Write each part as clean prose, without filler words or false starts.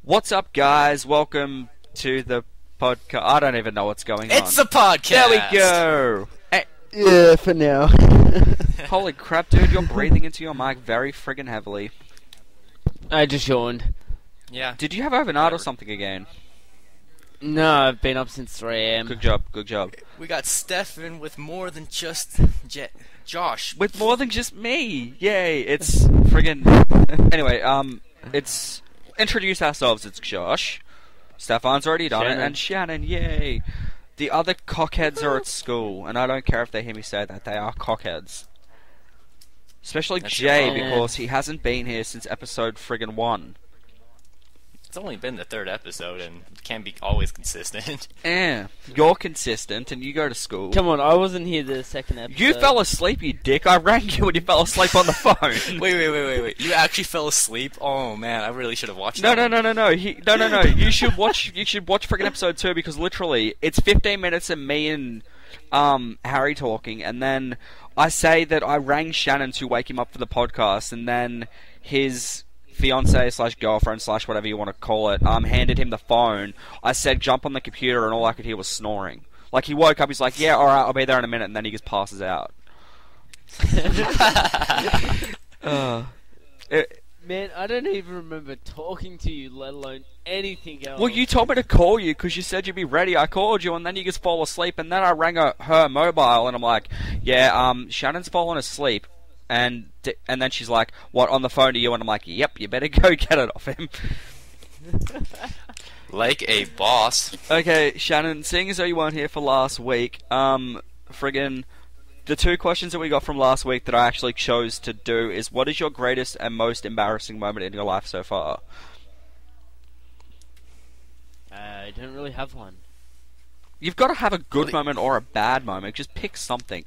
What's up, guys? Welcome to the podcast. I don't even know what's going on. It's a podcast! There we go! Yeah, for now. Holy crap, dude, you're breathing into your mic very friggin' heavily. I just yawned. Yeah. Did you have overnight or something again? No, I've been up since 3 a.m. Good job, good job. We got Stefan with more than just Josh. With more than just me! Yay, it's friggin'... Anyway, it's... Introduce ourselves, it's Josh. Stefan's already done it, and Shannon, yay! The other cockheads are at school, and I don't care if they hear me say that, they are cockheads. Especially That's Jay, wrong. because he hasn't been here since episode friggin' 1. It's only been the third episode and can't be always consistent. You're consistent, and you go to school. Come on, I wasn't here the second episode. You fell asleep, you dick. I rang you when you fell asleep on the phone. Wait. You actually fell asleep? Oh man, I really should have watched No. that. No. You should watch friggin' episode 2 because literally it's 15 minutes of me and Harry talking, and then I say that I rang Shannon to wake him up for the podcast, and then his fiance/girlfriend/ whatever you want to call it handed him the phone. I said jump on the computer, and all I could hear was snoring. Like, he woke up, he's like, yeah, alright, I'll be there in a minute, and then he just passes out. Man, I don't even remember talking to you, let alone anything else. Well, you told me to call you because you said you'd be ready. I called you, and then you just fall asleep, and then I rang her mobile, and I'm like, yeah, Shannon's fallen asleep. And then she's like, what, on the phone to you? And I'm like, yep, you better go get it off him. Like a boss. Okay, Shannon, seeing as though you weren't here for last week, friggin', the two questions that we got from last week that I actually chose to do is, what is your greatest and most embarrassing moment in your life so far? I don't really have one. You've got to have a good moment or a bad moment. Just pick something.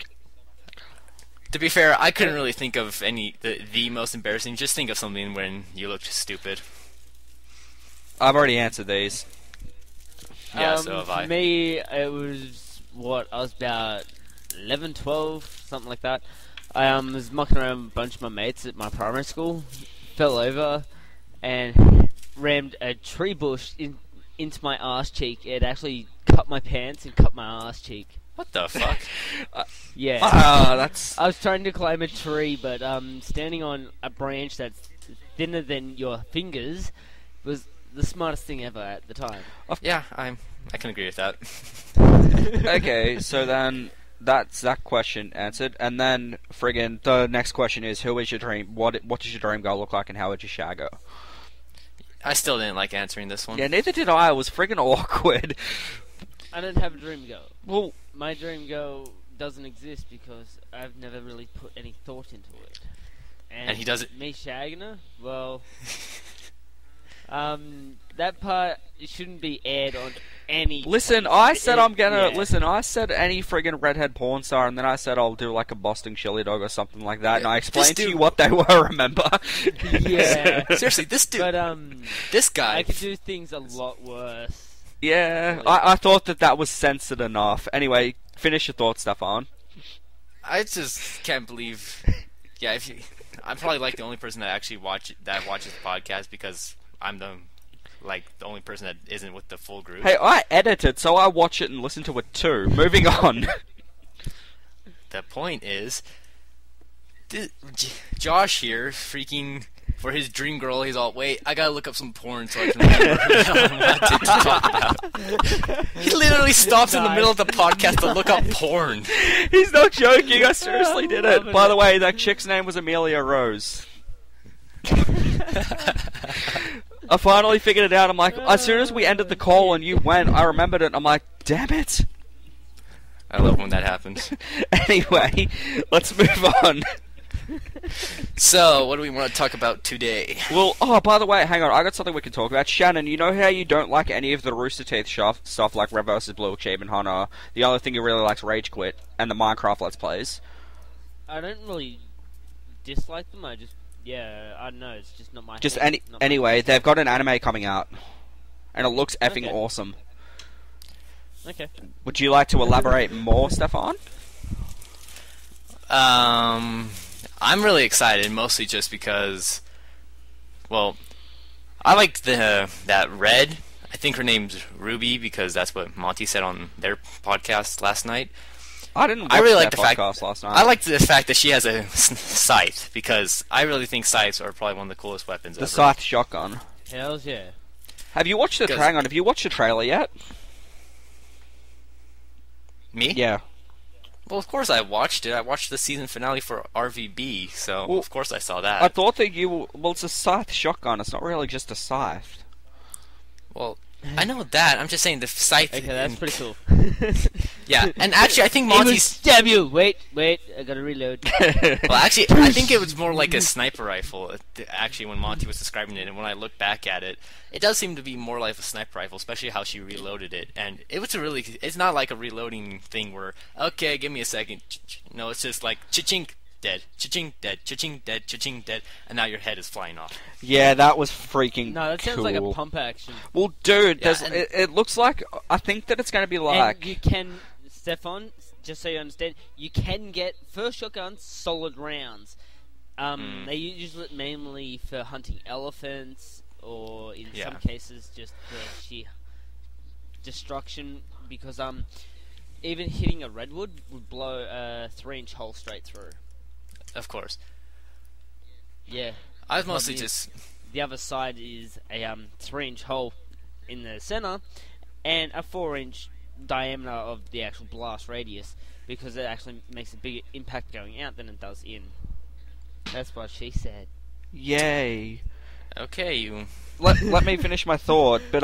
To be fair, I couldn't really think of the most embarrassing. Just think of something when you looked stupid. I've already answered these. Yeah, so have I. For me, it was, I was about 11, 12, something like that. I was mucking around with a bunch of my mates at my primary school, fell over, and rammed a tree bush into my arse cheek. It actually cut my pants and cut my arse cheek. What the fuck? Yeah. That's... I was trying to climb a tree, but standing on a branch that's thinner than your fingers was the smartest thing ever at the time. Yeah, I can agree with that. Okay, so then that's that question answered, and then friggin' the next question is, who is your dream? What does your dream girl look like, and how would you shag her? I still didn't like answering this one. Yeah, neither did I. It was friggin' awkward. I don't have a dream girl. Well, my dream girl doesn't exist because I've never really put any thought into it. And he doesn't. Me shagging her? Well, that part shouldn't be aired on any. listen, I said I'm gonna... Yeah. Listen, I said any friggin' redhead porn star, and then I said I'll do like a Boston chili dog or something like that, and I explained to you what they were, remember? Yeah. Seriously, this dude... But, this guy... I could do things a lot worse. Yeah, I thought that was censored enough. Anyway, finish your thoughts, Stefan. I just can't believe... Yeah, I'm probably like the only person that actually watches the podcast because I'm the only person that isn't with the full group. Hey, I edit it, so I watch it and listen to it too. Moving on. The point is, Josh here, freaking... For his dream girl, he's all, wait, I gotta look up some porn so I can remember what to talk about. He literally stops in the middle of the podcast to look up porn. He's not joking, I seriously did it. By the way, that chick's name was Amelia Rose. I finally figured it out. I'm like, as soon as we ended the call and you went, I remembered it. I'm like, damn it. I love when that happens. Anyway, let's move on. So, what do we want to talk about today? Well, by the way, hang on, I got something we can talk about. Shannon, you know how you don't like any of the Rooster Teeth stuff like Red vs. Blue, Achievement Hunter? The other thing you really like is Rage Quit and the Minecraft Let's Plays. I don't really dislike them, I don't know, it's just not my Just thing. anyway, they've got an anime coming out, and it looks effing awesome. Okay. Would you like to elaborate more, Stefan? I'm really excited, mostly just because, well, I liked that Red. I think her name's Ruby because that's what Monty said on their podcast last night. I didn't watch I really that like the fact podcast last night. I like the fact that she has a scythe because I really think scythes are probably one of the coolest weapons the ever. scythe shotgun. Hells yeah. Have you watched the Because- hang on, have you watched the trailer yet? Me? Yeah. Well, of course I watched it. I watched the season finale for RVB, so Well, of course I saw that. I thought that well, it's a scythe shotgun, it's not really just a scythe. Well, I know that. I'm just saying the scythe. Okay, that's pretty cool. Yeah, and actually, I think It will Monty's. stab you. Wait, I gotta reload. Well, actually, I think it was more like a sniper rifle. Actually, when Monty was describing it, and when I look back at it, it does seem to be more like a sniper rifle, especially how she reloaded it. And it was it's not like a reloading thing where, okay, give me a second. No, it's just like cha-chink, dead, cha-ching, dead, cha-ching, dead, cha-ching, dead, and now your head is flying off. Yeah, that was freaking No, that sounds cool. like a pump action. Well, dude, Yeah, it looks like, I think that it's going to be like... And you can, Stefan, just so you understand, you can get first shotguns solid rounds. They use it mainly for hunting elephants, or in Yeah. some cases just the sheer destruction. Because even hitting a redwood would blow a 3-inch hole straight through. Of course. Yeah. I was mostly Well, just. The other side is a 3-inch hole in the center, and a 4-inch diameter of the actual blast radius, because it actually makes a bigger impact going out than it does in. That's what she said. Yay. Okay, you. Let me finish my thought, but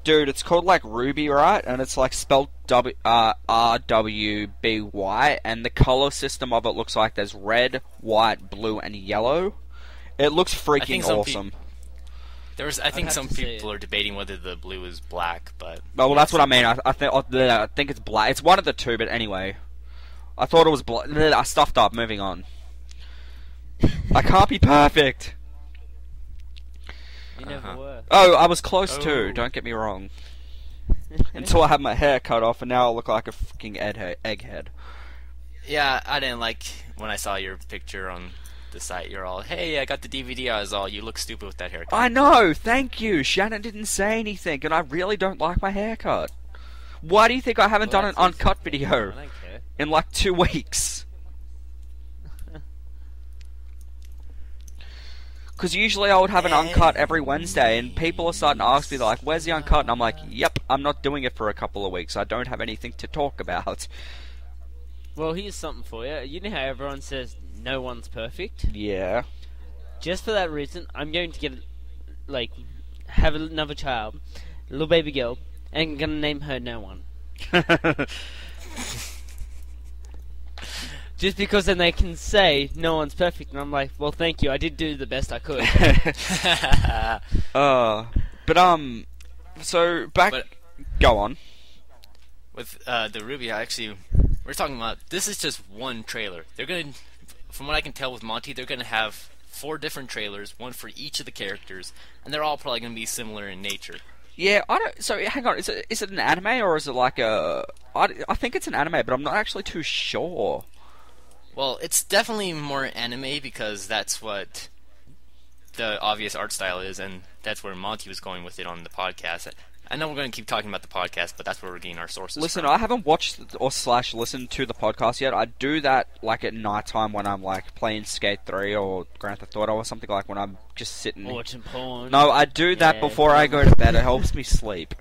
dude, it's called like Ruby, right? And it's like spelled RWBY, and the color system of it looks like there's red, white, blue, and yellow. It looks freaking some awesome. I think have some to see people are debating whether the blue is black, but. Well, that's what I mean. I think it's black. It's one of the two, but anyway, I thought it was black. I stuffed up. Moving on. I can't be perfect. You never were. Oh, I was close Oh. too. Don't get me wrong. Until I had my hair cut off, and now I look like a fucking egghead. Yeah, I didn't like when I saw your picture on the site. You're all, hey, I got the DVD. I was all, you look stupid with that haircut. I know. Thank you. Shannon didn't say anything, and I really don't like my haircut. Why do you think I haven't Well, done an that's easy. uncut I video don't care. in like 2 weeks? Because usually I would have an uncut every Wednesday, and people are starting to ask me, like, where's the uncut? And I'm like, yep, I'm not doing it for a couple of weeks. I don't have anything to talk about. Well, here's something for you. You know how everyone says no one's perfect? Yeah. Just for that reason, I'm going to get, have another child, a little baby girl, and I'm going to name her No One. Just because then they can say no one's perfect, and I'm like, well, thank you, I did do the best I could. So, back... But- Go on. With the Ruby, we're talking about, this is just one trailer. They're going to, from what I can tell with Monty, they're going to have 4 different trailers, one for each of the characters, and they're all probably going to be similar in nature. Yeah, I don't... So, hang on, is it an anime, or is it like a... I think it's an anime, but I'm not actually too sure. Well, it's definitely more anime because that's what the obvious art style is, and that's where Monty was going with it on the podcast. I know we're going to keep talking about the podcast, but that's where we're getting our sources Listen, from. I haven't watched or / listened to the podcast yet. I do that like at night time when I'm like playing Skate 3 or Grand Theft Auto or something, like when I'm just sitting. Watching porn. No, I do that Yeah, before I go to bed. It helps me sleep.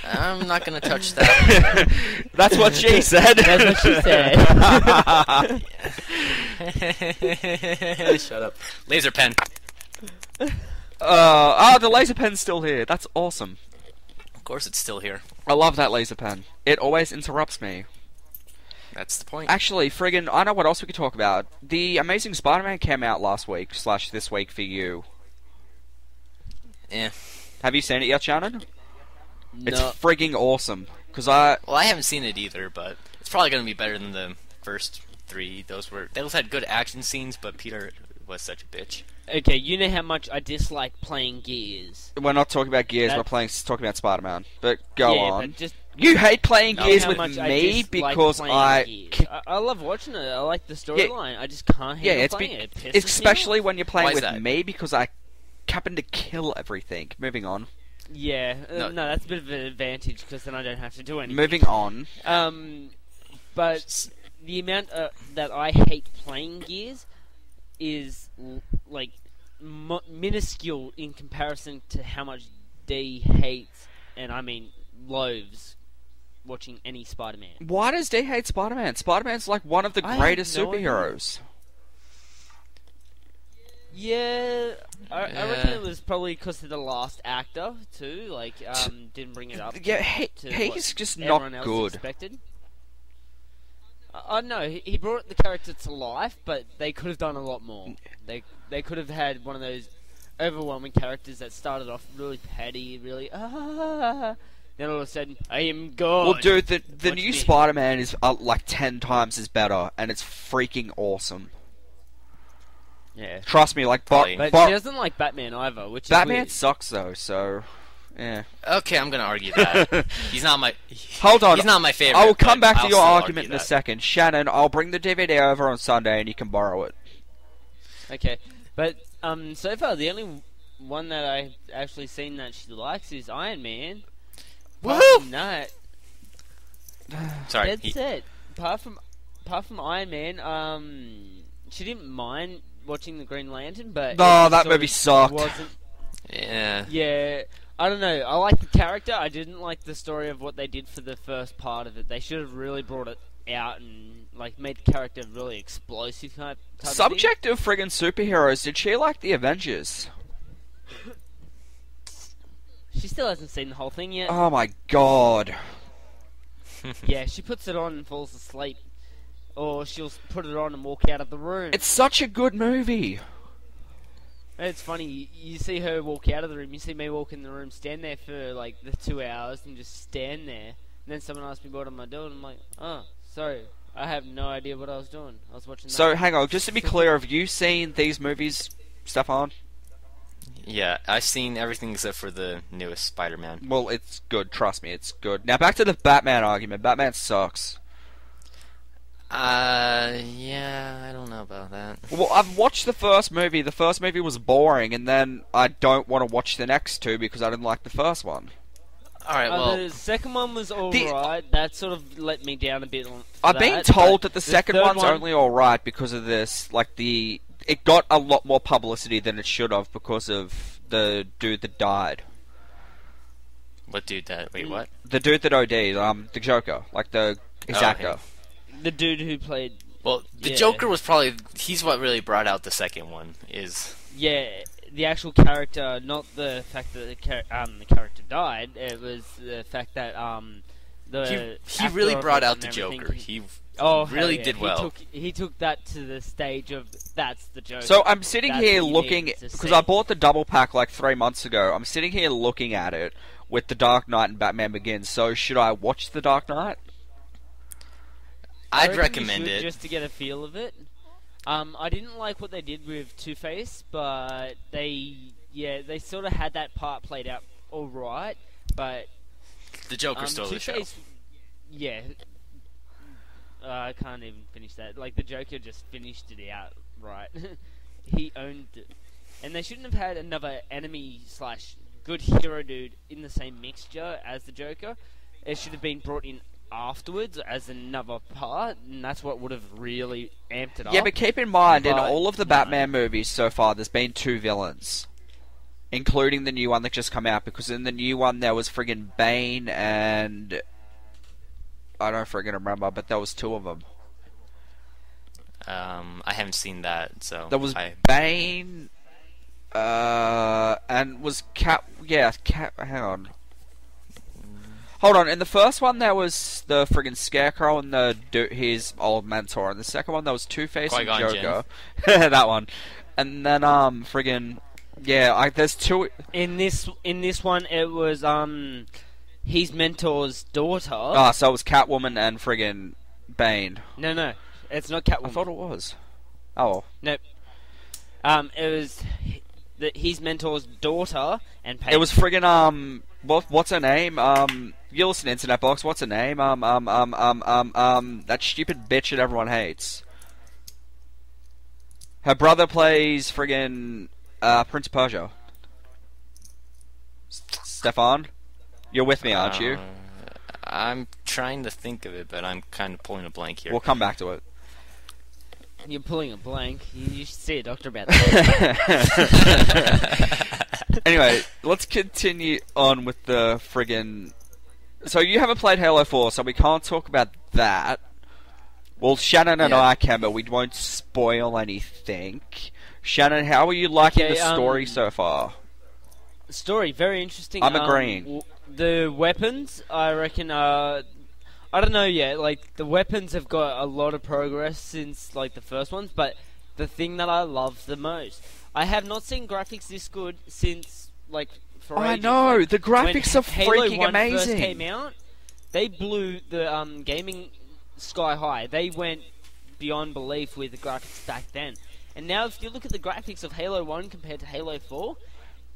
I'm not going to touch that. That's what she said. That's what she said. Shut up. Laser pen. The laser pen's still here. That's awesome. Of course it's still here. I love that laser pen. It always interrupts me. That's the point. Actually, friggin', I know what else we could talk about. The Amazing Spider-Man came out last week / this week for you. Yeah. Have you seen it yet, Shannon? It's No. frigging awesome. Because Well, I haven't seen it either, but it's probably going to be better than the first 3. They both had good action scenes, but Peter was such a bitch. Okay, you know how much I dislike playing Gears. we're not talking about Gears, we're That's- talking about Spider-Man. But go yeah, on. But just You hate playing No, Gears how with much I me dislike because playing Gears. I love watching it. I like the storyline. I just can't handle Yeah, it's playing it. It pisses me especially off. when you're Why playing is with that? me because I happened to kill everything. Moving on. Yeah, No. no, that's a bit of an advantage because then I don't have to do anything. Moving on. But the amount that I hate playing Gears is like minuscule in comparison to how much D hates, and I mean loathes, watching any Spider-Man. Why does D hate Spider-Man? Spider-Man's like one of the I greatest have no superheroes. Yeah, I Yeah. reckon it was probably because of the last actor too. Like, didn't bring it up. Yeah, to he's what just everyone not else good. expected. I know he brought the character to life, but they could have done a lot more. They could have had one of those overwhelming characters that started off really petty, really then all of a sudden I am God. Well, dude, the What new you mean? Spider-Man is like 10 times as better, and it's freaking awesome. Yeah, Trust me, like, Probably. but she doesn't like Batman either, which is Batman weird. sucks though, so yeah. Okay, I'm gonna argue that. He's not my. Hold on, He's not my favorite. I will come but back to I'll your still argument argue in a that. second. Shannon, I'll bring the DVD over on Sunday, and you can borrow it. Okay, but so far the only one that I've actually seen that she likes is Iron Man. Apart Woohoo! from that, Sorry. that's it. Apart from Iron Man, she didn't mind watching the Green Lantern, but No, it that sort movie of sucked. Wasn't, Yeah. yeah, I don't know. I like the character. I didn't like the story of what they did for the first part of it. They should have really brought it out and like made the character really explosive type of thing. Subject of friggin' superheroes, did she like the Avengers? She still hasn't seen the whole thing yet. Oh my god. Yeah, she puts it on and falls asleep. Or she'll put it on and walk out of the room. It's such a good movie. It's funny, you see her walk out of the room, you see me walk in the room, stand there for like the 2 hours and just stand there. And then someone asks me what am I doing, I'm like, oh, sorry, I have no idea what I was doing. I was watching that. So, hang on, just to be clear, have you seen these movies, Stefan? Yeah, I've seen everything except for the newest Spider-Man. Well, it's good, trust me, it's good. Now, back to the Batman argument. Batman sucks. Yeah, I don't know about that. Well, I've watched the first movie. The first movie was boring, and then I don't want to watch the next two because I didn't like the first one. Alright, well, the second one was alright. That sort of let me down a bit. I've been told that the the second third one's one- only alright because of this. Like, it got a lot more publicity than it should have because of the dude that died. what dude that? Wait, what? The dude that OD'd, the Joker. Like, his Oh, actor. him. The dude who played, Well, the Yeah. Joker was probably he's what really brought out the second one. Is the actual character, not the fact that the character died. It was the fact that the he actor really of brought it out and the everything, Joker. He hell really yeah. did well. He took that to the stage of that's the Joker. So I'm sitting That's here what you looking, need to because see. I bought the double pack like 3 months ago. I'm sitting here looking at it with The Dark Knight and Batman Begins. So should I watch The Dark Knight? I I'd reckon you recommend should it. just to get a feel of it. I didn't like what they did with Two-Face, but they sort of had that part played out all right. But The Joker stole the show. Two-Face, yeah. I can't even finish that. Like the Joker just finished it out right. He owned it, and they shouldn't have had another enemy / good hero dude in the same mixture as the Joker. It should have been brought in afterwards as another part, and that's what would have really amped it up. Yeah, but keep in mind, in But, all of the no. Batman movies so far, there's been 2 villains. Including the new one that just come out, because in the new one there was friggin' Bane and... I don't friggin' remember, but there was 2 of them. I haven't seen that, so There was I, Bane... and was Cat... Yeah, Cat... Hang on. Hold on, in the first one there was the friggin' Scarecrow and his old mentor. In the second one there was Two-Face and Qui-Gon Joker. That one. And then, friggin'... Yeah, there's 2... In this one, it was his mentor's daughter. Ah, so it was Catwoman and friggin' Bane. No, it's not I Catwoman. thought it was. Oh. Nope. It was his mentor's daughter and Paige. It was friggin' what's her name? You listen to Internet Box, what's her name? That stupid bitch that everyone hates. Her brother plays friggin' Prince of Persia. Stefan? You're with me, aren't you? I'm trying to think of it, but I'm kind of pulling a blank here. We'll come back to it. You're pulling a blank. You should see a doctor about that. Anyway, let's continue on with the friggin'... So you haven't played Halo 4, so we can't talk about that. Well, Shannon and I can, but we won't spoil anything. Shannon, how are you liking the story so far? Story, very interesting. I'm agreeing. The weapons, I reckon, I don't know yet. Like, the weapons have got a lot of progress since, like, the first ones, but the thing that I love the most, I have not seen graphics this good since, like, for I ages. know, Like, the graphics are Halo freaking 1 amazing. First came out, they blew the gaming sky high. They went beyond belief with the graphics back then. And now, if you look at the graphics of Halo 1 compared to Halo 4,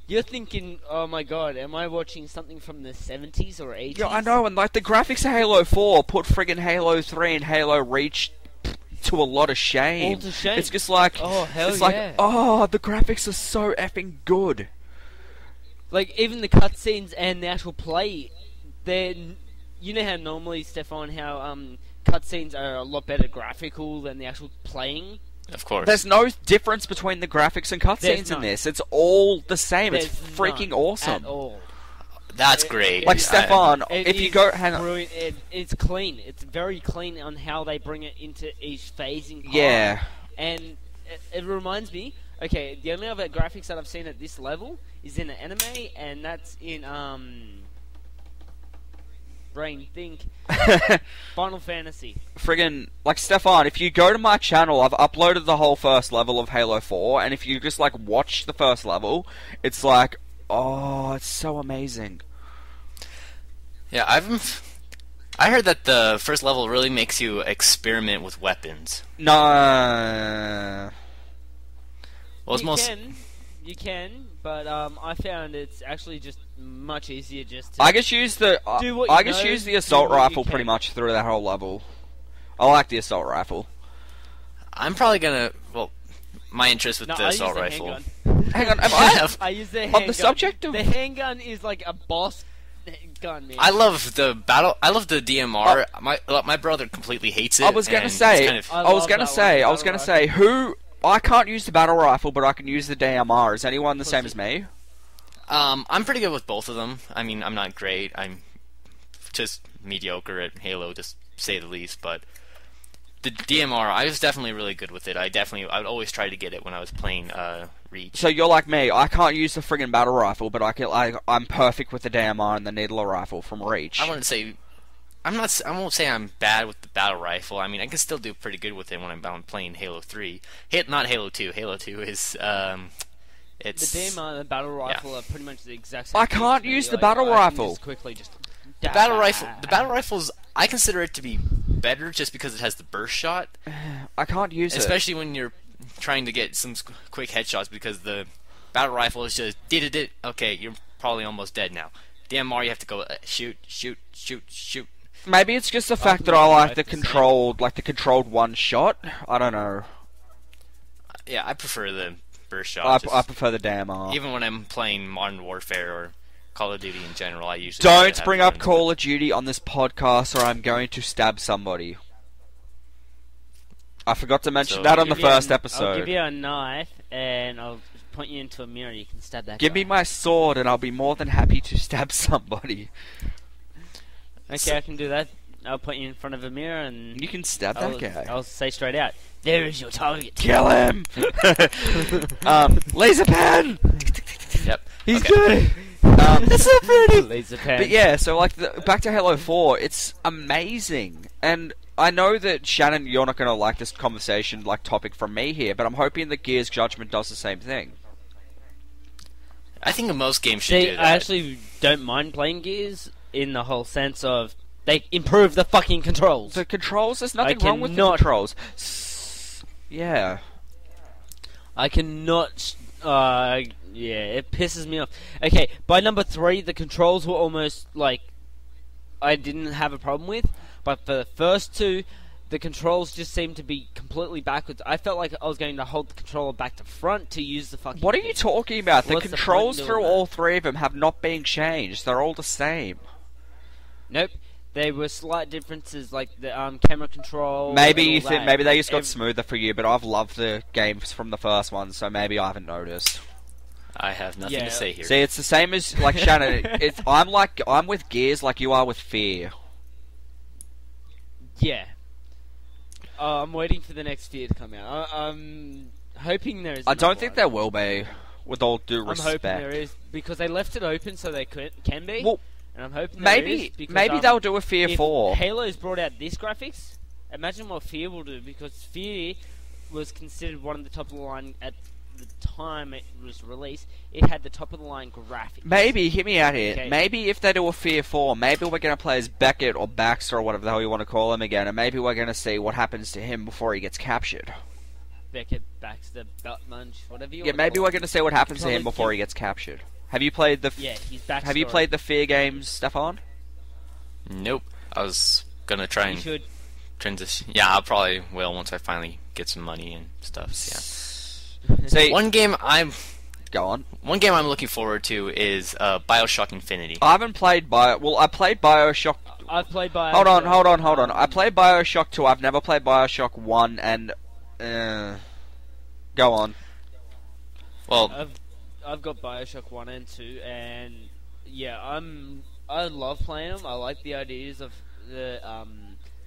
you're thinking, oh my god, am I watching something from the 70s or 80s? Yeah, I know, and like the graphics of Halo 4 put friggin' Halo 3 and Halo Reach to a lot of shame. All to shame. It's just like, Oh, hell it's yeah. like, oh, the graphics are so effing good. Like, even the cutscenes and the actual play, they're... You know how normally, Stefan, how cutscenes are a lot better graphical than the actual playing? Of course. There's no difference between the graphics and cutscenes There's in none. this. It's all the same. There's It's freaking none awesome. At all. That's great. Like Stefan, It if you is go, hang on. brilliant. It's clean. It's very clean on how they bring it into each phasing part. Yeah. And it reminds me, okay, the only other graphics that I've seen at this level is in an anime, and that's in, brain think, Final Fantasy. Friggin', like Stefan, if you go to my channel, I've uploaded the whole first level of Halo 4, and if you just like watch the first level, it's like, oh, it's so amazing. Yeah, I heard that the first level really makes you experiment with weapons. No. Well, it's You can, but I found it's actually just much easier just to... I just use the Do what I you just know, use the do assault what you rifle can. pretty much through that whole level. I like the assault rifle. I'm probably gonna. Well, my interest with No, the I use assault the rifel. handgun. Hang on, am I? I use the handgun. On the subject of- The handgun is like a boss gun, man. I love the battle. I love the DMR. My brother completely hates it. I was gonna and say, it's kind of- I I was love gonna that say, one, I was battle gonna say, who? I can't use the battle rifle, but I can use the DMR. Is anyone the same Pussy. as me? I'm pretty good with both of them. I mean, I'm not great. I'm just mediocre at Halo, to say the least. But the DMR, I was definitely really good with it. I would always try to get it when I was playing Reach. So you're like me. I can't use the friggin' battle rifle, but I'm perfect with the DMR and the needler rifle from Reach. I wouldn't say. I won't say I'm bad with the battle rifle. I mean, I can still do pretty good with it when I'm playing Halo 3. Not Halo 2. Halo 2 is it's The DMR and the battle rifle are pretty much the exact same. I thing can't to me. use the Like, battle I can rifle. Just quickly, just the battle rifle. The battle rifles, I consider it to be better just because it has the burst shot, I can't use it. especially when you're trying to get some quick headshots. Because the battle rifle is just did. Okay, you're probably almost dead now. DMR, you have to go shoot. Maybe it's just the fact that I like the controlled one shot. I don't know. Yeah, I prefer the burst shot. I prefer the DMR. Even when I'm playing Modern Warfare or Call of Duty in general, I usually Don't have bring the up guns. Call of Duty on this podcast, or I'm going to stab somebody. I forgot to mention So- that on the Give you a- first I'll give episode. you a knife and I'll point you into a mirror. You can stab that. Give guy. me my sword, and I'll be more than happy to stab somebody. Okay, I can do that. I'll point you in front of a mirror and You can stab that guy. I'll say straight out, there is your target. Kill him! Laser pen! Yep. He's Okay. good! That's so pretty! Laser pen. But yeah, so like back to Halo 4, it's amazing. And I know that Shannon, you're not going to like this conversation, like topic from me here, but I'm hoping that Gears Judgment does the same thing. I think most games should See, do that. I actually don't mind playing Gears in the whole sense of they improve the fucking controls. The controls, there's nothing I wrong with the cannot- controls. Yeah. I cannot. Yeah, it pisses me off. Okay, by number 3, the controls were almost like I didn't have a problem with, but for the first 2, the controls just seemed to be completely backwards. I felt like I was going to hold the controller back to front to use the fucking. What are you talking about? The What's the controls point in through doing all three of them have not been changed. They're all the same. Nope. There were slight differences, like the camera control. Maybe and all you think that. maybe they just got smoother for you, but I've loved the games from the first one, so maybe I haven't noticed. I have nothing Yeah. to say here. See, it's the same as like Shannon. I'm with Gears like you are with Fear. Yeah. I'm waiting for the next Fear to come out. I'm hoping there is. I don't another think one. there will be, with all due I'm respect. hoping there is because they left it open so they can be. Well, and I'm hoping there maybe is because, maybe they'll do a Fear if 4. Halo's brought out this graphics, imagine what Fear will do, because Fear was considered one of the top of the line at the time it was released. It had the top of the line graphics. Maybe, hear me out here. Okay. Maybe if they do a Fear 4, maybe we're going to play as Beckett or Baxter or whatever the hell you want to call him again, and maybe we're going to see what happens to him before he gets captured. Beckett, Baxter, Butt Munch, whatever you Yeah, want maybe to we're call going to see what happens to him Probably before can- he gets captured. Have you played the Yeah, he's back. Have you played the Fear games, Stefan? Nope. I was gonna try You and should. transition. Yeah, I probably will once I finally get some money and stuff. Yeah. See, One game I'm go on. looking forward to is BioShock Infinity. I haven't played I played BioShock. I've played by. Hold on. I played BioShock 2. I've never played BioShock 1, and go on. Well, I've got Bioshock 1 and 2, and yeah, I love playing them. I like the ideas of the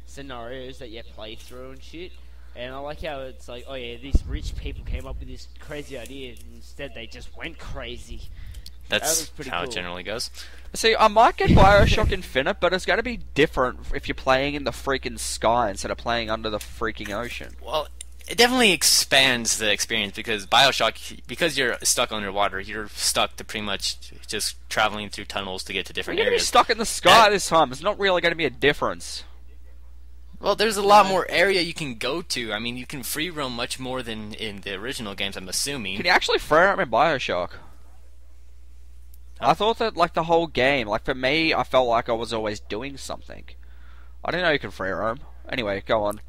scenarios that you play through and shit. And I like how it's like, oh yeah, these rich people came up with this crazy idea, and instead they just went crazy. That that's was pretty how cool. it generally goes. See, I might get BioShock Infinite, but it's going to be different if you're playing in the freaking sky instead of playing under the freaking ocean. Well, it definitely expands the experience because BioShock, because you're stuck underwater, you're stuck to pretty much just traveling through tunnels to get to We're different going to be areas. stuck in the sky this time. It's not really going to be a difference. Well, there's a lot more area you can go to. I mean, you can free roam much more than in the original games, I'm assuming. Can you actually free roam in BioShock? I thought that, like, the whole game, like, for me, I felt like I was always doing something. I didn't know you could free roam. Anyway, go on.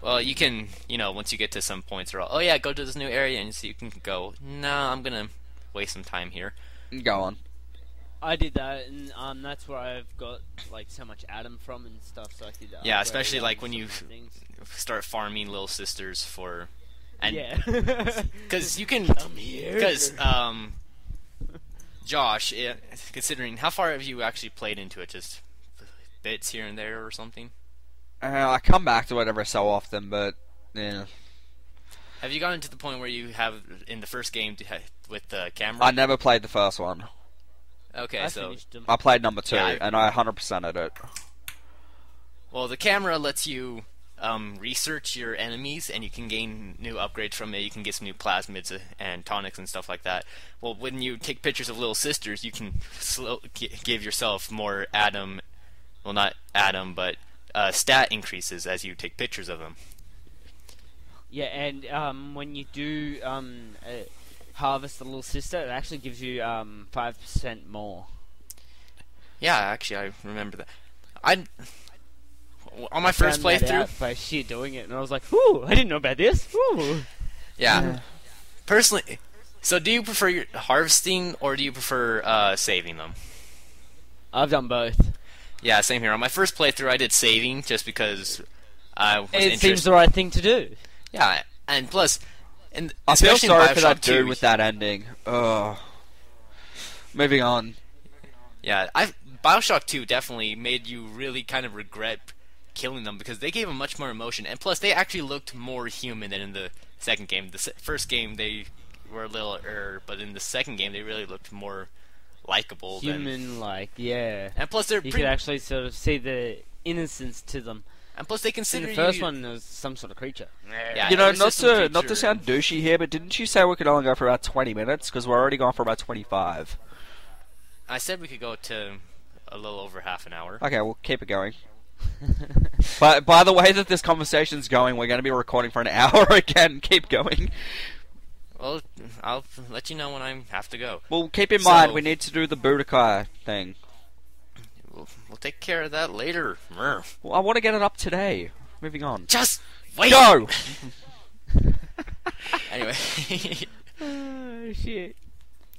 Well, you can, once you get to some points, you're all, oh yeah, go to this new area, and so you can go, no, I'm gonna waste some time here. Go on. I did that, and that's where I've got like so much Adam from and stuff. So I could. Yeah, upgrade especially like when some you things. start farming little sisters for, and Yeah. because you can, Come here. because Josh, considering how far have you actually played into it, just bits here and there or something? I come back to it every so often, but yeah. Have you gotten to the point where you have in the first game with the camera? I never played the first one. Okay, I so finished them. I played number 2, Yeah, and I 100%ed it. well, the camera lets you research your enemies, and you can gain new upgrades from it. You can get some new plasmids and tonics and stuff like that. Well, when you take pictures of little sisters, you can give yourself more Adam. Well, not Adam, but stat increases as you take pictures of them. Yeah, and when you do harvest the little sister, it actually gives you 5% more. Yeah, actually, I remember that. On my I first found that playthrough, out by sheer doing it, and I was like, "Ooh, I didn't know about this." Ooh. yeah. Personally, so do you prefer your harvesting or do you prefer saving them? I've done both. Yeah, same here. On my first playthrough, I did saving just because I was It interested. seems the right thing to do. Yeah, and plus, and I feel especially in sorry for BioShock that 2, dude with that ending. Ugh. Moving on. Yeah, BioShock 2 definitely made you really kind of regret killing them because they gave them much more emotion, and plus they actually looked more human than in the second game. The first game they were a little but in the second game they really looked more likable. Human-like, yeah. And plus they're You pretty, could actually sort of see the innocence to them. and plus they In consider the first you, one, there was some sort of creature. Yeah, You it know, was not just some to creature. sound douchey here, but didn't you say we could only go for about 20 minutes? Because we're already gone for about 25. I said we could go to a little over half an hour. Okay, we'll keep it going. But by the way that this conversation's going, we're going to be recording for an hour again. Keep going. Well, I'll let you know when I have to go. Well, keep in So- mind, we need to do the Budokai thing. We'll take care of that later. Murph. Well, I want to get it up today. Moving on. Just wait. Go! Anyway, Oh shit.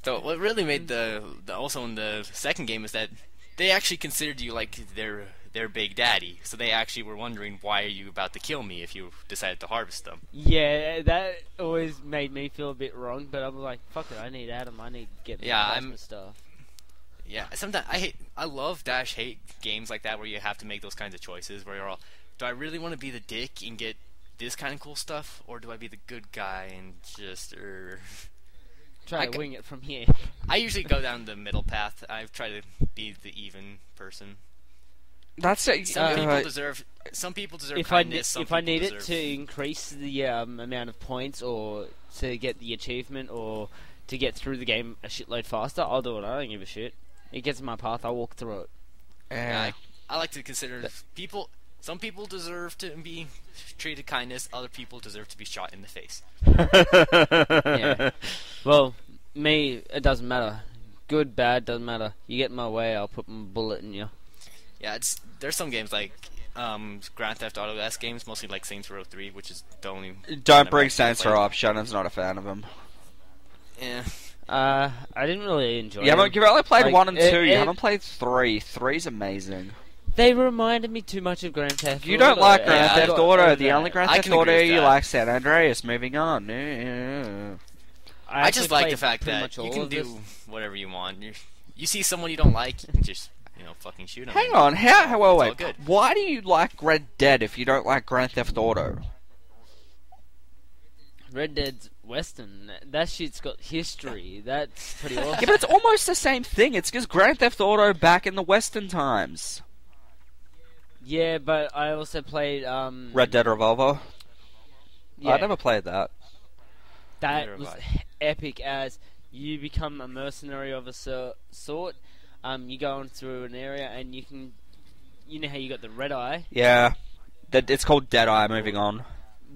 so what really made the also in the second game is that they actually considered you like their big daddy. So they actually were wondering, why are you about to kill me if you decided to harvest them? Yeah, that always made me feel a bit wrong, but I'm like, fuck it, I need Adam, I need to get Yeah, the I'm- stuff. Yeah, sometimes I love hate games like that where you have to make those kinds of choices where you're all, do I really want to be the dick and get this kind of cool stuff, or do I be the good guy and just Try I to ca- wing it from here. I usually go down the middle path. I try to be the even person. That's it. Some people deserve kindness. If I need it to increase the amount of points, or to get the achievement, or to get through the game a shitload faster, I'll do it. I don't give a shit. It gets in my path, I'll walk through it. Yeah, I like to consider people. Some people deserve to be treated kindness. Other people deserve to be shot in the face. Yeah. Well, me, it doesn't matter. Good, bad, doesn't matter. You get in my way, I'll put my bullet in you. Yeah, there's some games like Grand Theft Auto-esque games, mostly like Saints Row 3, which is the only. Don't bring Saints Row up. Shannon's not a fan of him. Yeah. I didn't really enjoy You've them. only played Like, 1 and 2. You it- haven't played 3. 3's amazing. They reminded me too much of Grand Theft Auto. You don't like Grand Yeah, I Theft got Auto. over The that. only Grand I Theft can agree Auto with you that. like, San Andreas. Moving on. Yeah. I just actually like the played fact pretty that much you all can of do this. whatever you want. You see someone you don't like, you can just fucking shoot them. Hang on. How? Well, It's wait. all good. Why do you like Red Dead if you don't like Grand Theft Auto? Red Dead's Western. That shit's got history. That's pretty awesome. Yeah, but it's almost the same thing. It's just Grand Theft Auto back in the Western times. Yeah, but I also played Red Dead Revolver. Yeah, I never played that. that Neither was have epic. As you become a mercenary of a sort, you go on through an area and you can, you know how you got the red eye, Yeah. It's called Deadeye. Moving on.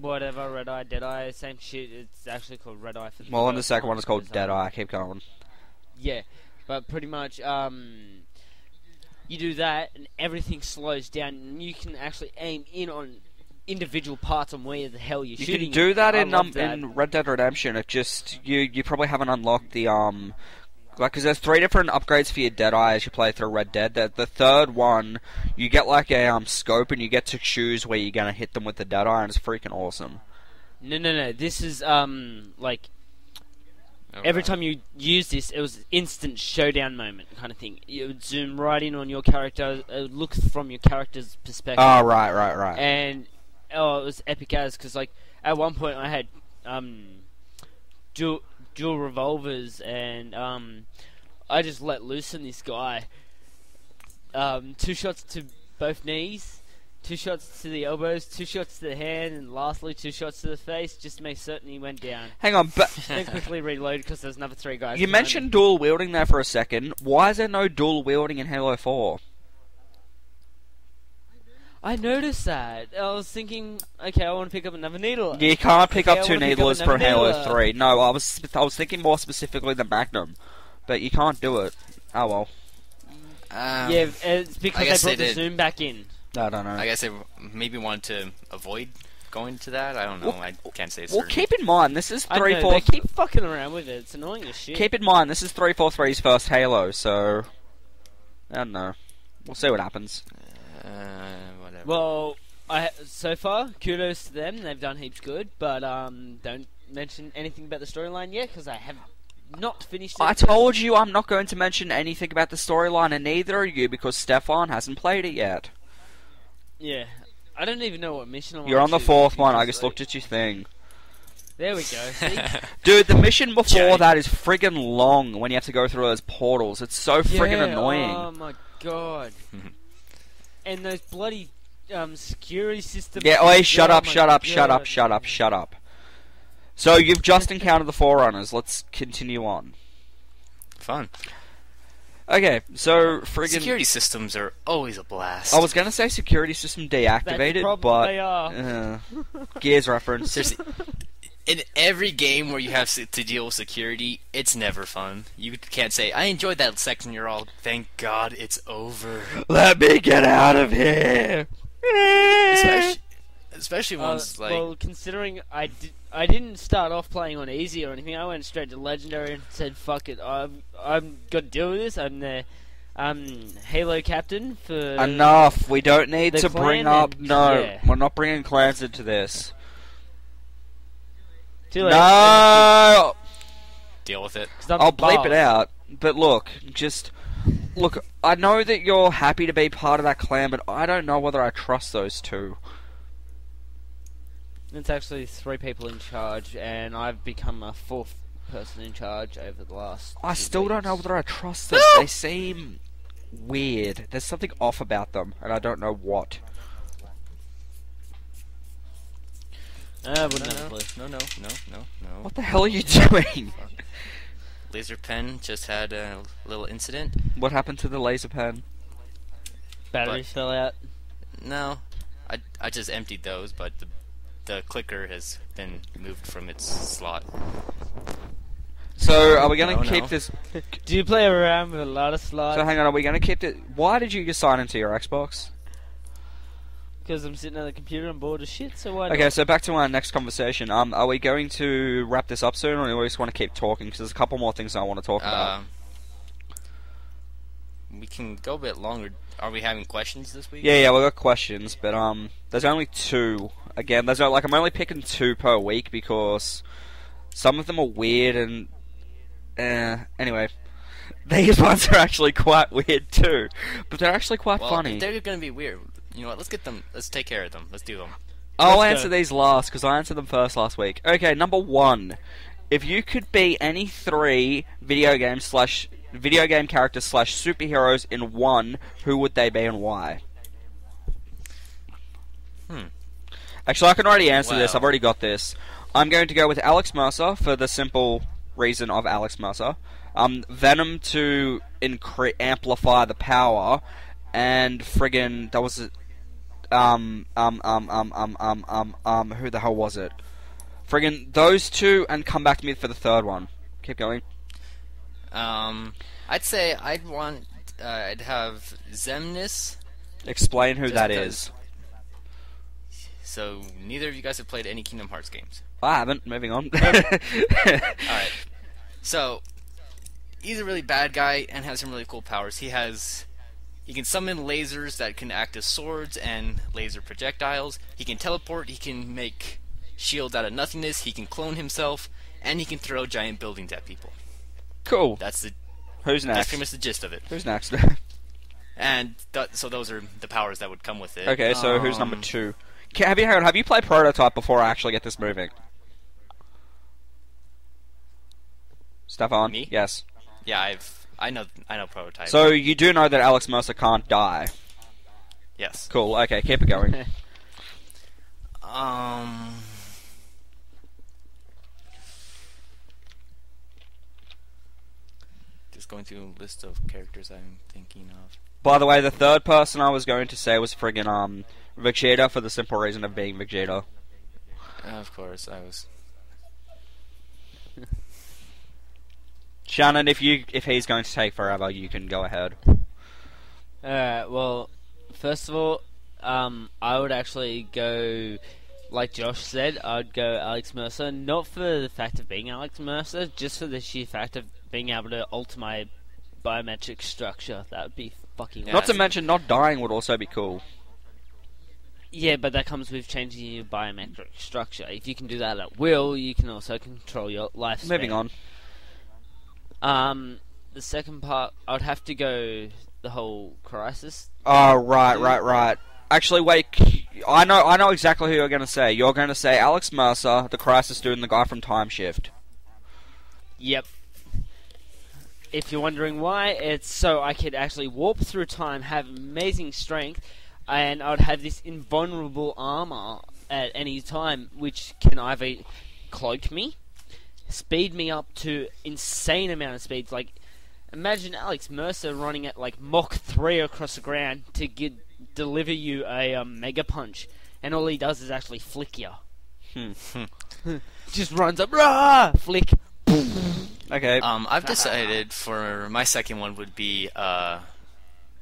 whatever, red eye, dead eye, same shit. It's actually called red eye for the Well, in the first second time, one, it's called because, Deadeye. Keep going. Yeah, but pretty much, you do that and everything slows down, and you can actually aim in on individual parts on where the hell you're You shooting. can do that I in love that. in Red Dead Redemption. It just you probably haven't unlocked the because there's 3 different upgrades for your Deadeye as you play through Red Dead. The third one, you get like a scope and you get to choose where you're gonna hit them with the Deadeye, and it's freaking awesome. No. This is like every time you use this, it was instant showdown moment kind of thing. You would zoom right in on your character, look from your character's perspective. Oh, right. And it was epic as, because like at one point I had dual revolvers, and I just let loose on this guy. 2 shots to both knees, 2 shots to the elbows, 2 shots to the hand, and lastly 2 shots to the face, just to make certain he went down. Hang on, but Then quickly reload because there's another 3 guys. you behind mentioned dual wielding there for a second. Why is there no dual wielding in Halo 4? me. I noticed that. I was thinking, okay, I want to pick up another needle. You can't pick Okay, up I 2 wanna pick up needlers another for Halo needler. 3. No, I was thinking more specifically the Magnum, but you can't do it. Oh well. Yeah, it's I because guess they brought they the did. zoom back in. I don't know. I guess they maybe wanted to avoid going to that. I don't know. Well- I can't say Well, certain. keep in mind this is I know, 343. they keep fucking around with it. It's annoying as shit. Keep in mind this is 343's first Halo, so I don't know. We'll see what happens. Whatever. Well, so far, kudos to them. They've done heaps good, but don't mention anything about the storyline yet because I have not finished it. I told you I'm not going to mention anything about the storyline, and neither are you because Stefan hasn't played it yet. Yeah, I don't even know what mission I'm You're on the to, 4th one. I because, just looked at your thing. There we go. See? Dude, the mission before Jay. that is friggin' long when you have to go through those portals. It's so friggin' Yeah, annoying. Oh my god. And those bloody security systems. Yeah, oi, shut Oh up, my shut up, God. shut up. So you've just encountered the Forerunners. Let's continue on. Fun. Okay, so friggin' Security systems are always a blast. I was gonna say security system That's the deactivated, problem, but they are. Gears reference. Seriously, in every game where you have to deal with security, it's never fun. You can't say, I enjoyed that section, you're all, thank God it's over. Let me get out of here. Especially, especially ones like. Well, considering I didn't start off playing on easy or anything. I went straight to legendary and said, "Fuck it, I'm got to deal with this." I'm the Halo captain for. Enough. We don't need to bring up. No, yeah. we're not bringing clans into this. Too late. No. Deal with it. 'Cause I'm I'll the bleep it boss. out. But look, look. I know that you're happy to be part of that clan, but I don't know whether I trust those two. It's actually 3 people in charge, and I've become a 4th person in charge over the last. I 2 still don't know weeks. whether I trust them. They seem weird. There's something off about them, and I don't know what. I wouldn't have a clue. No. What the hell are you doing? Laser pen just had a little incident. What happened to the laser pen? Batteries fell out. No, I just emptied those, but the clicker has been moved from its slot. So, are we going No, to keep no. this... Do you play around with a lot of slides? So, hang on, are we going to keep it... Why did you just sign into your Xbox? Because I'm sitting at the computer and bored as shit, so why Okay, not? so back to our next conversation. Are we going to wrap this up soon, or do we just want to keep talking? Because there's a couple more things I want to talk about. We can go a bit longer. Are we having questions this week? Yeah, we've got questions, but there's only 2. Again, there's no, like, I'm only picking 2 per week because some of them are weird and anyway, these ones are actually quite weird too, but they're actually quite Well, funny. if they're gonna be weird. You know what? Let's get them. Let's take care of them. Let's do them. I'll Let's answer go. these last because I answered them first last week. Okay, number 1. If you could be any 3 video game characters / superheroes in one, who would they be and why? Actually, I can already answer this. Wow. I've already got this. I'm going to go with Alex Mercer for the simple reason of Alex Mercer. Venom to amplify the power, and friggin' that was who the hell was it? Friggin' those 2, and come back to me for the 3rd one. Keep going. I'd say I'd have Xemnas. Explain who Just that because- is. So neither of you guys have played any Kingdom Hearts games. I haven't. Moving on. Alright. So he's a really bad guy and has some really cool powers. He can summon lasers that can act as swords and laser projectiles. He can teleport, he can make shields out of nothingness, he can clone himself, and he can throw giant buildings at people. Cool. That's Who's next? pretty much the gist of it. Who's next? And so those are the powers that would come with it. Okay, so who's number 2? Have you played Prototype before I actually get this moving? Stefan? Me? Yes. Yeah, I know Prototype. So you do know that Alex Mercer can't die. yes. Cool, okay, keep it going. Just going through a list of characters I'm thinking of. By the way, the 3rd person I was going to say was friggin' Vegeta for the simple reason of being Vegeta. Of course, I was. Shannon, if he's going to take forever, you can go ahead. Alright, well, first of all, I would actually go, like Josh said, I'd go Alex Mercer, not for the fact of being Alex Mercer, just for the sheer fact of being able to alter my biometric structure. That would be fucking Yeah, Not to awesome. mention, not dying would also be cool. Yeah, but that comes with changing your biometric structure. If you can do that at will, you can also control your lifespan. Moving on. The second part, I'd have to go the whole crisis. Oh, right. Actually, wait. I know exactly who you're going to say. You're going to say Alex Mercer, the Crisis dude, and the guy from Time Shift. Yep. If you're wondering why, it's so I could actually warp through time, have amazing strength, and I'd have this invulnerable armor at any time, which can either cloak me, speed me up to insane amount of speeds. Like, imagine Alex Mercer running at like Mach 3 across the ground to deliver you a Mega Punch, and all he does is actually flick you. Just runs up, rah, flick. Okay. I've decided for my second one would be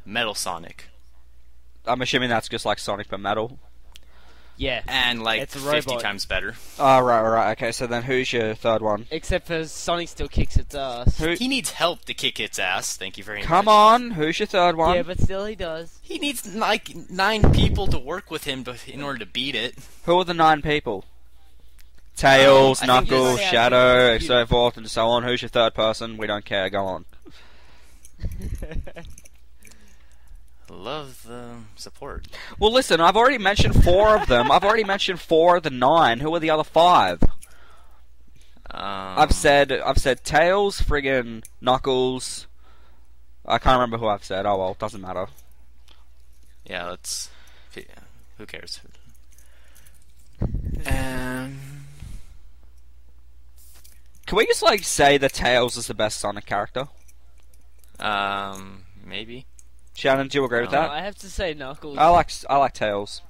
Metal Sonic. I'm assuming that's just like Sonic but metal. Yeah. and like It's a 50 robot. times better. Oh, right. Okay, so then who's your third one? Except for Sonic still kicks its ass. Who? He needs help to kick its ass. Thank you very much. Come on, who's your third one? Yeah, but still he does. He needs like 9 people to work with him in order to beat it. Who are the 9 people? Tails, I think Knuckles, it's- Shadow, so forth and so on. Who's your third person? We don't care. Go on. Love the support. Well, listen, I've already mentioned 4 of them. I've already mentioned 4 of the 9. Who are the other 5? I've said Tails, friggin' Knuckles. I can't remember who I've said. Oh well, doesn't matter. Yeah, let's. Who cares? Can we just like say that Tails is the best Sonic character? Maybe. Shannon, do you agree with No. that? I have to say Knuckles. I like Tails.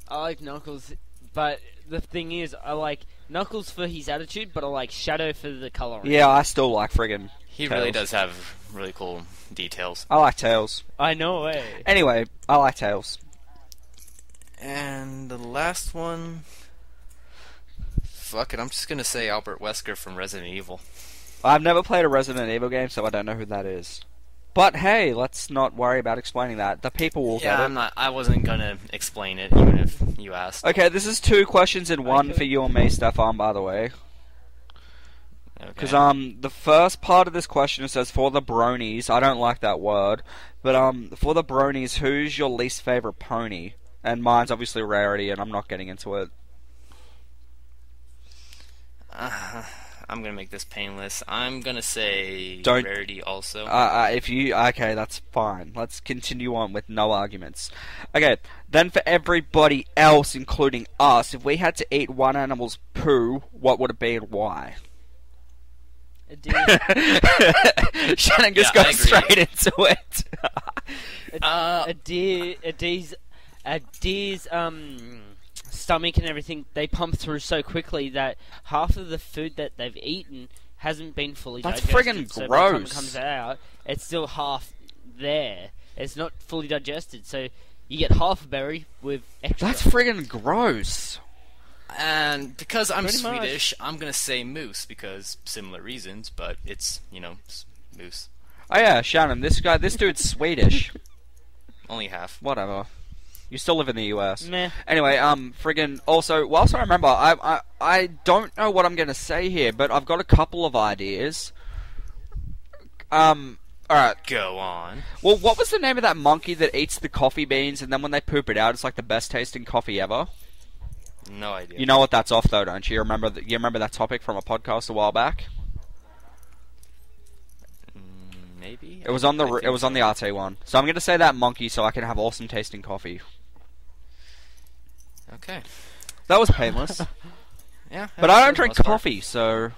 I like Knuckles, but the thing is, I like Knuckles for his attitude, but I like Shadow for the coloring. Yeah, I still like friggin' He Tails. really does have really cool details. I like Tails. I know, eh? Anyway, I like Tails. And the last one. Fuck it, I'm just gonna say Albert Wesker from Resident Evil. I've never played a Resident Evil game, so I don't know who that is. But hey, let's not worry about explaining that. The people will Yeah, get it. I wasn't gonna explain it even if you asked. Okay, this is 2 questions in one Okay. for you and me, Stefan, by the way. Because Okay. the first part of this question says for the bronies. I don't like that word, but for the bronies, who's your least favorite pony? And mine's obviously Rarity, and I'm not getting into it. I'm gonna make this painless. I'm gonna say Don't- Rarity also. Okay, that's fine. Let's continue on with no arguments. Okay, then for everybody else, including us, if we had to eat one animal's poo, what would it be and why? A deer. Shannon just Yeah, I goes agree. straight into it. A deer's stomach and everything, they pump through so quickly that half of the food that they've eaten hasn't been fully That's digested. friggin' so by the time gross. it comes out, it's still half there. It's not fully digested, so you get half a berry with extra. That's friggin' gross. And because I'm Pretty much. Swedish, I'm gonna say moose because similar reasons, but it's moose. Oh yeah, Shannon, this dude's Swedish. Only half. Whatever. You still live in the US. Meh. Anyway, friggin' also, whilst I remember, I don't know what I'm gonna say here, but I've got a couple of ideas. Alright. Go on. Well, what was the name of that monkey that eats the coffee beans and then when they poop it out, it's like the best tasting coffee ever? No idea. You know what that's off though, don't you? You remember that topic from a podcast a while back? Maybe. It was on the RT one. So I'm gonna say that monkey so I can have awesome tasting coffee. Okay. That was painless. Yeah. But I don't for the drink most part. coffee, so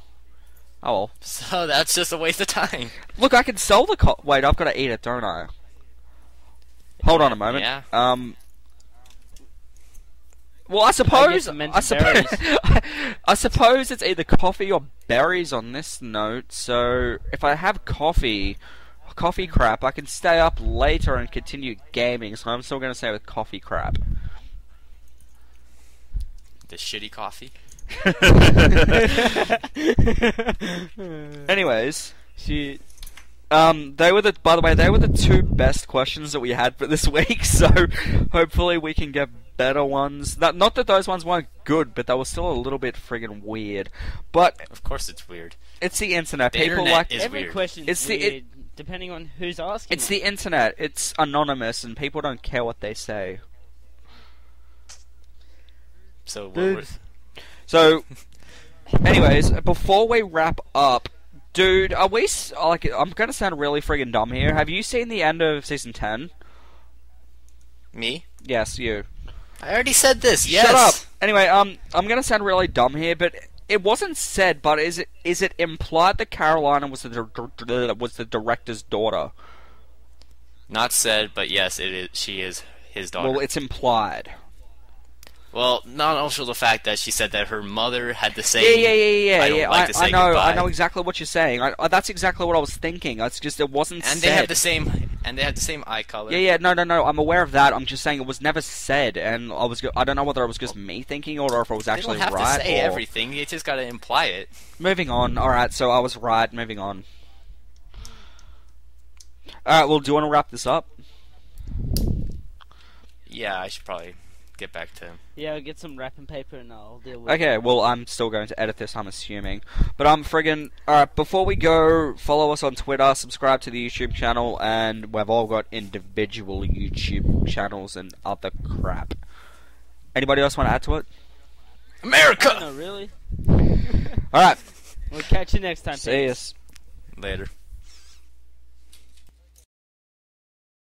oh well. So that's just a waste of time. Look, I can sell the wait, I've got to eat it, don't I? Hold on a moment. Yeah. Well, I suppose some mint I suppose berries. I suppose it's either coffee or berries on this note. So if I have coffee crap, I can stay up later and continue gaming. So I'm still going to say with coffee crap. The shitty coffee. Anyways, Shit. they were the 2 best questions that we had for this week. So hopefully we can get better ones. Not that those ones weren't good, but they were still a little bit friggin' weird. But Of course, it's weird. it's the internet. The People internet like is Every weird. question It's is the- weird, depending on who's asking. it's the internet. It's anonymous, and people don't care what they say. So what Dude. was- So, anyways, before we wrap up, dude, are we like? I'm gonna sound really friggin' dumb here. Have you seen the end of season 10? Me? Yes, you. I already said this. Yes. Shut up. Anyway, I'm gonna sound really dumb here, but it wasn't said. But is it implied that Carolina was the director's daughter? Not said, but yes, it is. She is his daughter. Well, it's implied. Well, not also the fact that she said that her mother had the same. Yeah. I don't like to say I know. goodbye. I know exactly what you're saying. That's exactly what I was thinking. It's just it wasn't And said. they have the same And they have the same eye color. Yeah, no. I'm aware of that. I'm just saying it was never said, and I don't know whether it was just me thinking or if it was actually They don't have right. to say or... everything. You just gotta imply it. Moving on. All right, so I was right. Moving on. All right. Well, do you want to wrap this up? Yeah, I should probably get back to him. Yeah, I'll get some wrapping paper and I'll deal with it. Okay, well, I'm still going to edit this, I'm assuming. But I'm friggin'... Alright, before we go, follow us on Twitter, subscribe to the YouTube channel, and we've all got individual YouTube channels and other crap. Anybody else want to add to it? America! No, really? Alright, We'll catch you next time. see peeps. us. Later.